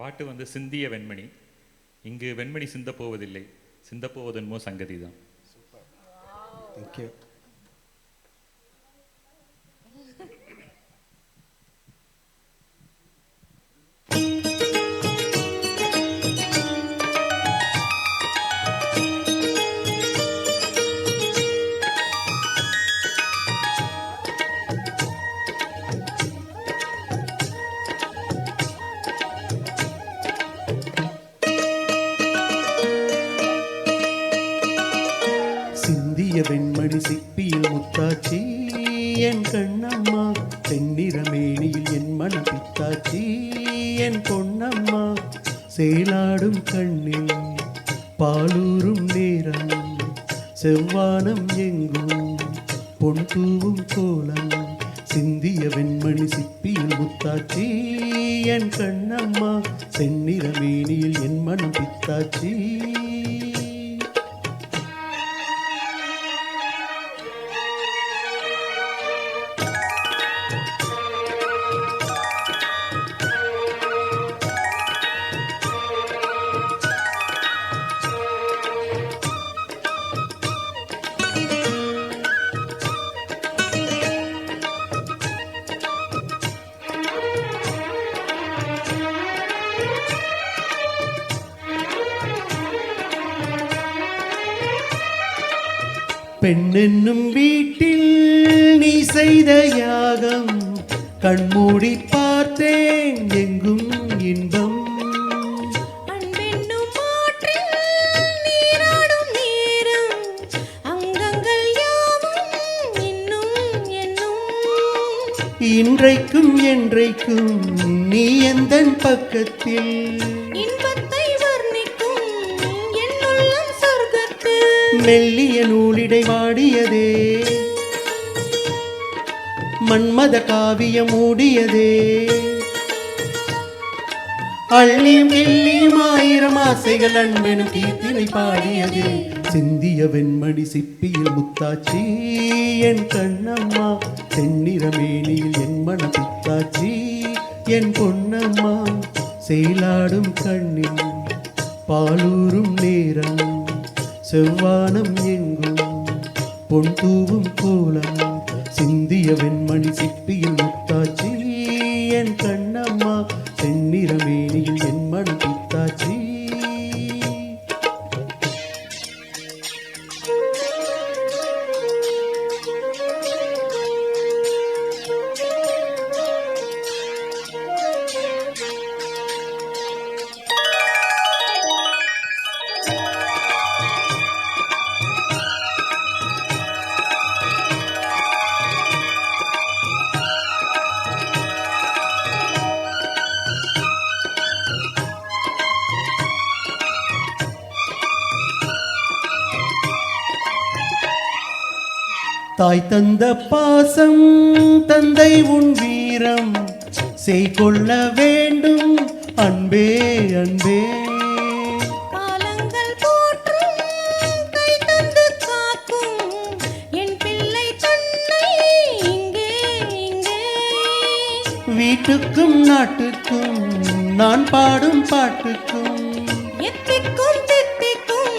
பாட்டு வந்து சிந்திய வெண்மணி. இங்கு வெண்மணி சிந்தப் போவதில்லை, சிந்தப்போவதென்மோ சங்கதி தான். தேங்க்யூ. சிந்திய வெண்மணி சிப்பியில் முத்தாச்சி என் கண்ணம்மா, தென்னிறமேனியில் என் மனம் பித்தாச்சி என் பொன்னம்மா, சேலாடும் கண்ணில் பாலூரும் நேரம், செவ்வானம் எங்கும் பொன் தூவும் கோலம். சிந்திய வெண்மணி சிப்பியில் முத்தாச்சி என் கண்ணம்மா, தென்னிறமேனியில் என் மனம் பித்தாச்சி. பெண்ணென்னும் வீட்டில் நீ செய்த யாகம், கண்மூடி பார்த்தேன் எங்கும் இன்பம். அன்பென்னும் ஆற்றில் நீராடும் நேரம், அங்கங்கள் யாவும் இன்னும் என்னும். இன்றைக்கும் என்றைக்கும் நீ எந்தன் பக்கத்தில், இன்பத்தை வர்ணிக்கும் என் உள்ளம் சொர்க்கத்தில். மெல்லிய நூலிடை வாடியதே, மன்மத காவியம் மூடியதே, அள்ளியும் எல்லியும் ஆயிரம் ஆசைகள் அன்பெனும் கீர்த்தினை பாடியதே. சிந்திய வெண்மணி சிப்பியில் முத்தாச்சி என் கண்ணம்மா, தென்னிறமேனியில் என் மனம் பித்தாச்சி என் பொன்னம்மா, சேலாடும் கண்ணில் பாலூரும் நேரம், செவ்வானம் எங்கும் பொன் தூவும் கோலம். சிந்திய வெண்மணி சிப்பியில் முத்தாச்சி என் கண்ணம்மா, தென்னிறமேனியில் என் மனம் பித்தாச்சி. தாய் தந்த பாசம் தந்தை உன் வீரம், செய்கொள்ள வேண்டும் அன்பே அன்பே. காலங்கள் போற்றும் கை தந்து காக்கும் என் பிள்ளை தன்னை இங்கே இங்கே. வீட்டுக்கும் நாட்டுக்கும் நான் பாடும் பாட்டுக்கும், எத்திக்கும் தித்திக்கும்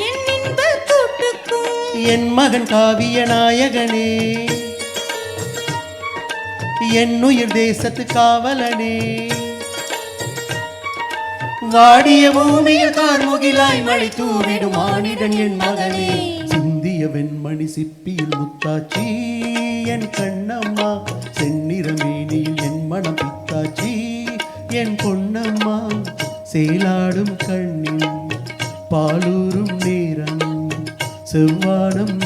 என் இன்ப கூட்டுக்கும். என் மகன் காவிய நாயகனே, என் உயிர் தேசத்து காவலனே, வாடிய பூமியில் கார்முகிலாய் மழை தூவிடும் மானிடன் என் மகனே. சிந்திய வெண்மணி சிப்பியில் முத்தாச்சி என் கண்ணம்மா, செந்நிறமேனியில் என் மனம் பித்தாச்சி என் பொன்னம்மா, சேலாடும் கண்ணில் பாலூரும் நேரம், செவ்வானம்